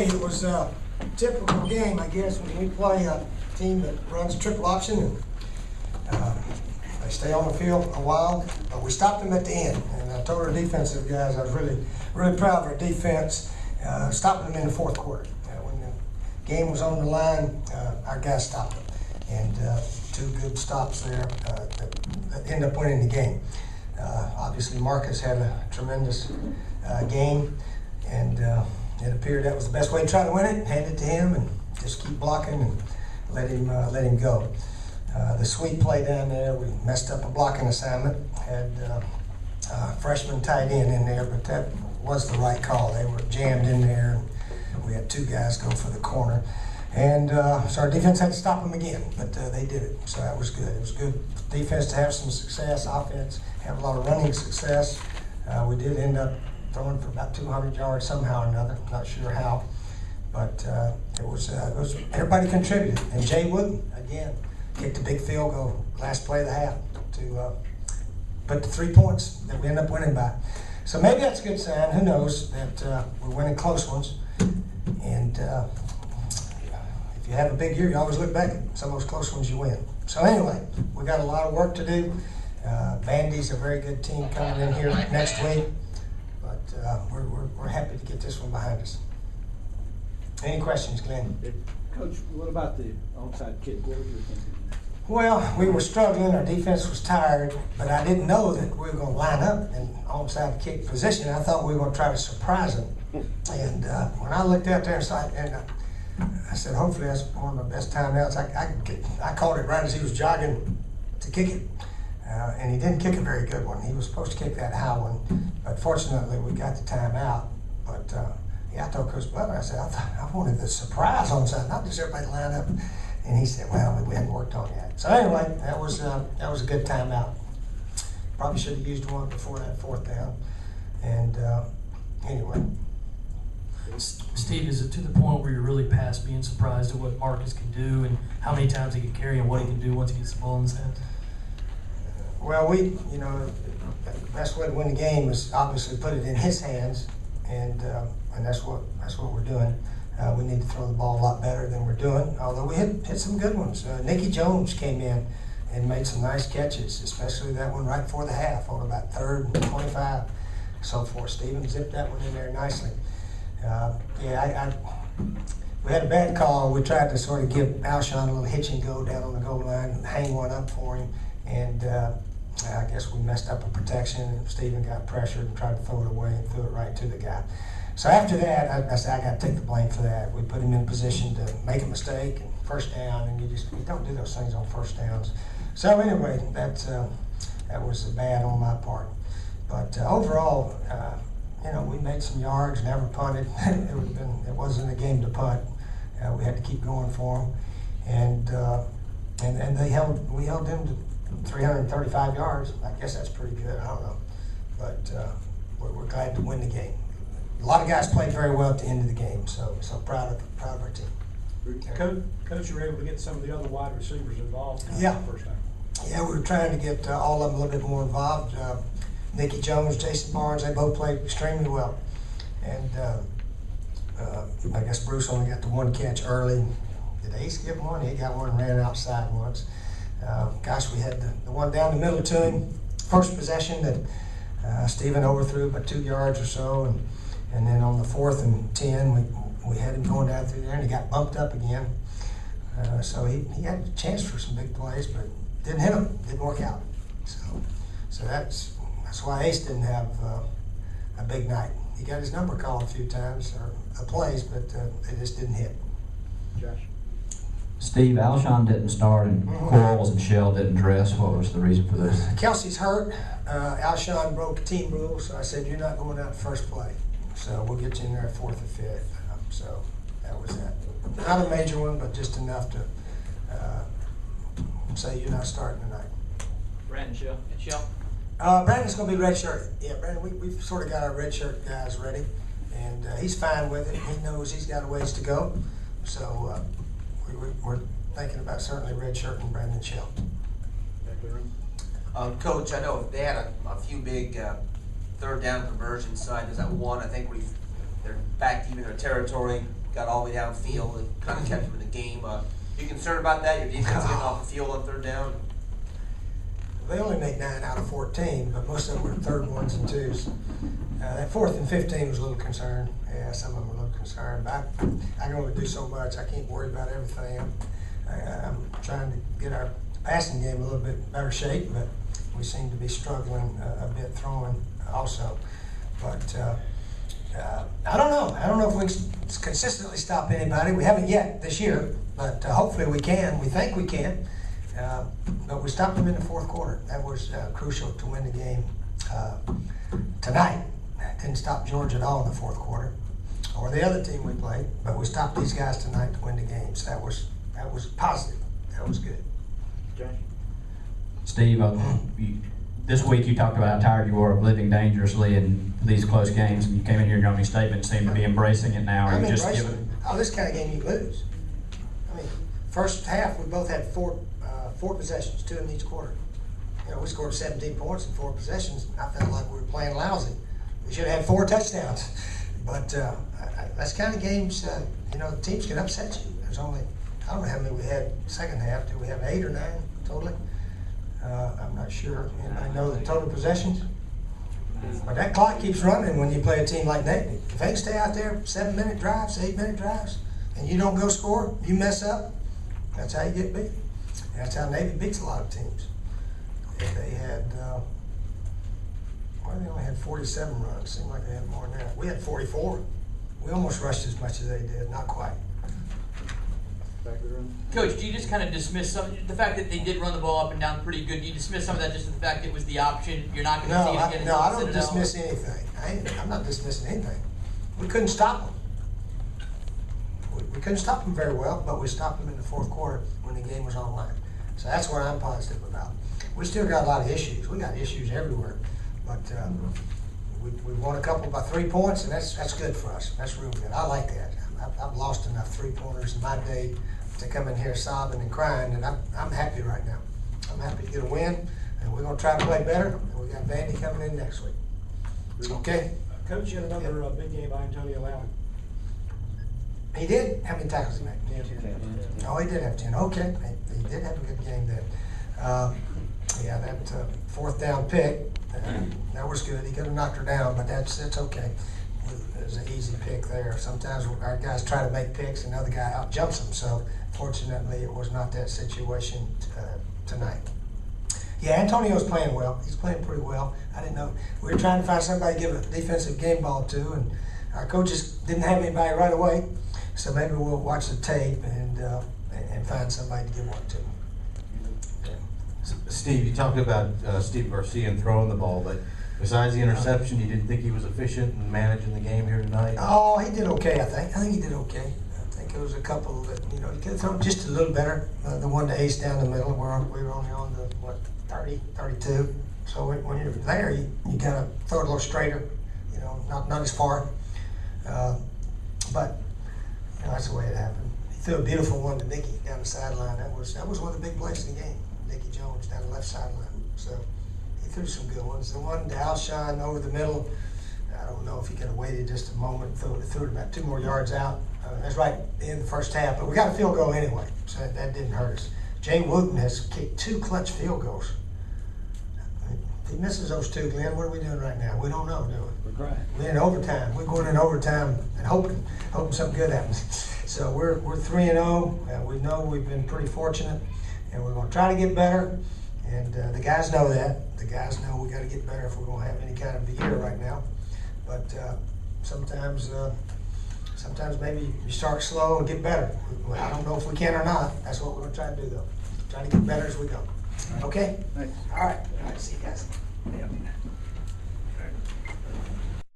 Hey, it was a typical game, I guess, when we play a team that runs triple option and they stay on the field a while, but we stopped them at the end. And I told our defensive guys I was really proud of our defense, stopping them in the fourth quarter. When the game was on the line, our guys stopped them. And two good stops there that ended up winning the game. Obviously, Marcus had a tremendous game, and it appeared that was the best way to try to win it. Hand it to him and just keep blocking and let him go. The sweep play down there, we messed up a blocking assignment. Had freshman tight end in there, but that was the right call. They were jammed in there. We had two guys go for the corner. And so our defense had to stop them again, but they did it. So that was good. It was good defense to have some success. Offense have a lot of running success. We did end up throwing for about 200 yards somehow or another. Not sure how, but it was everybody contributed. And Jay Wood again kicked a big field goal last play of the half to put the 3 points that we ended up winning by. So maybe that's a good sign. Who knows that we're winning close ones. And if you have a big year, you always look back at some of those close ones you win. So anyway, we got a lot of work to do. Vandy's a very good team coming in here next week, but we're happy to get this one behind us. Any questions, Glenn? Coach, what about the onside kick? What was your thinking? Well, we were struggling. Our defense was tired, but I didn't know that we were going to line up in onside kick position. I thought we were going to try to surprise them. And when I looked out there and I said, hopefully that's one of my best timeouts. I caught it right as he was jogging to kick it. And he didn't kick a very good one. He was supposed to kick that high one, but fortunately we got the timeout. But yeah, I told Coach Butler, I said, I wanted the surprise on side, not just everybody line up. And he said, well, we hadn't worked on it yet. So anyway, that was a good timeout. Probably should have used one before that fourth down. And anyway. Steve, is it to the point where you're really past being surprised at what Marcus can do and how many times he can carry and what he can do once he gets the ball in his hands? Well, the best way to win the game is obviously put it in his hands, and that's what we're doing. We need to throw the ball a lot better than we're doing, although we hit some good ones. Nicky Jones came in and made some nice catches, especially that one right before the half on about 3rd and 25, so forth. Steven zipped that one in there nicely. We had a bad call. We tried to sort of give Alshon a little hitch and go down on the goal line and hang one up for him, and I guess we messed up a protection, and Steven got pressured and tried to throw it away and threw it right to the guy. So after that, I said, I got to take the blame for that. We put him in a position to make a mistake and first down, and you don't do those things on first downs. So anyway, that was bad on my part. But overall, we made some yards, never punted. It wasn't a game to punt. We had to keep going for them, and we held them to 335 yards. I guess that's pretty good. I don't know, but we're glad to win the game. A lot of guys played very well at the end of the game, so proud of our team. Coach, you were able to get some of the other wide receivers involved. Yeah. The first time. Yeah, we were trying to get all of them a little bit more involved. Nicky Jones, Jason Barnes, they both played extremely well. And I guess Bruce only got the one catch early. Did Ace get one? He got one and ran outside once. Gosh, we had the one down the middle to him. First possession that Steven overthrew about 2 yards or so. And then on the 4th and 10, we had him going down through there, and he got bumped up again. So he had a chance for some big plays, but didn't hit them. Didn't work out. So that's why Ace didn't have a big night. He got his number called a few times, or plays, but they just didn't hit. Josh? Steve, Alshon didn't start, and Quarles and Shell didn't dress. What was the reason for this? Kelsey's hurt. Alshon broke team rules, so I said, you're not going out first play. So we'll get you in there at 4th or 5th. So that was that. Not a major one, but just enough to say you're not starting tonight. Brandon Shell. Brandon's going to be redshirt. Yeah, Brandon, we've sort of got our redshirt guys ready, and he's fine with it. He knows he's got a ways to go. So we're thinking about certainly redshirting Brandon Shell. Coach, I know they had a few big third down conversion side. There's that one, I think, where he They're back deep in their territory, got all the way downfield, and kind of kept them in the game. You concerned about that? Your defense getting off the field on third down? They only made 9 out of 14, but most of them were third ones and twos. That 4th and 15 was a little concerned. Yeah, some of them were a little concerned. But I can only do so much. I can't worry about everything. I'm trying to get our passing game a little bit better shape, but we seem to be struggling a bit throwing also. But I don't know. I don't know if we can consistently stop anybody. We haven't yet this year, but hopefully we can. We think we can. But we stopped them in the 4th quarter. That was crucial to win the game tonight. Didn't stop Georgia at all in the 4th quarter, or the other team we played. But we stopped these guys tonight to win the game. So that was positive. That was good. Josh? Steve, this week you talked about how tired you were of living dangerously in these close games, and you came in here and your opening statement seemed to be embracing it now. I'm Or you just embracing giving? it. Oh, this kind of game you lose. I mean, first half we both had four possessions, 2 in each quarter. You know, we scored 17 points in 4 possessions. I felt like we were playing lousy. We should have had 4 touchdowns. But that's kind of games, you know, teams can upset you. There's only, I don't know how many we had second half. Did we have 8 or 9 totally? I'm not sure. I know the total possessions. But that clock keeps running when you play a team like Navy. If they stay out there 7-minute drives, 8-minute drives, and you don't go score, you mess up, that's how you get beat. And that's how Navy beats a lot of teams. If they had, well, they only had 47 runs. Seemed like they had more than that. We had 44. We almost rushed as much as they did, not quite. Back of the room. Coach, do you just kind of dismiss the fact that they did run the ball up and down pretty good? Do you dismiss some of that just the fact that it was the option? You're not going to see it again. No, I don't dismiss anything. I'm not dismissing anything. We couldn't stop them. We couldn't stop them very well, but we stopped them in the 4th quarter when the game was online. So that's what I'm positive about. We still got a lot of issues. We got issues everywhere, but we won a couple by 3 points, and that's good for us. That's real good. I like that. I've lost enough 3-pointers in my day to come in here sobbing and crying, and I'm happy right now. I'm happy to get a win, and we're going to try to play better. And we got Vandy coming in next week. Okay. Coach, you had another big game by Antonio Allen. He did. How many tackles did he make? Oh, he did have 10. Okay, he did have a good game then. Yeah, that 4th down pick, that was good. He could have knocked her down, but that's okay. It was an easy pick there. Sometimes our guys try to make picks and the other guy out jumps them. So fortunately, it was not that situation tonight. Yeah, Antonio's playing well. He's playing pretty well. I didn't know. We were trying to find somebody to give a defensive game ball to, and our coaches didn't have anybody right away. So maybe we'll watch the tape and find somebody to give one to. Steve, you talked about Steve Garcia and throwing the ball, but besides the interception, you didn't think he was efficient in managing the game here tonight? Oh, he did okay, I think. I think he did okay. I think there was a couple that, you know, he could have thrown just a little better. The one to ace down the middle, we were only on the, 30, 32. So when you're there, you got to throw it a little straighter, you know, not as far. But, you know, that's the way it happened. He threw a beautiful one to Nicky down the sideline. That was one of the big plays in the game. Nicky Jones down the left sideline. So he threw some good ones. The one to Alshon over the middle, I don't know if he could have waited just a moment, threw it about 2 more yards out. That's right in the first half, but we got a field goal anyway, so that didn't hurt us. Jay Wooten has kicked 2 clutch field goals. If he misses those 2, Glenn, what are we doing right now? We don't know, do we? We're crying. We're in overtime. We're going in overtime and hoping something good happens. So we're 3-0. We know we've been pretty fortunate, and we're going to try to get better. And the guys know that. The guys know we got to get better if we're going to have any kind of a year right now. But sometimes maybe you start slow and get better. I don't know if we can or not. That's what we're going to try to do, though. Try to get better as we go. Okay? Thanks. All right. See you guys.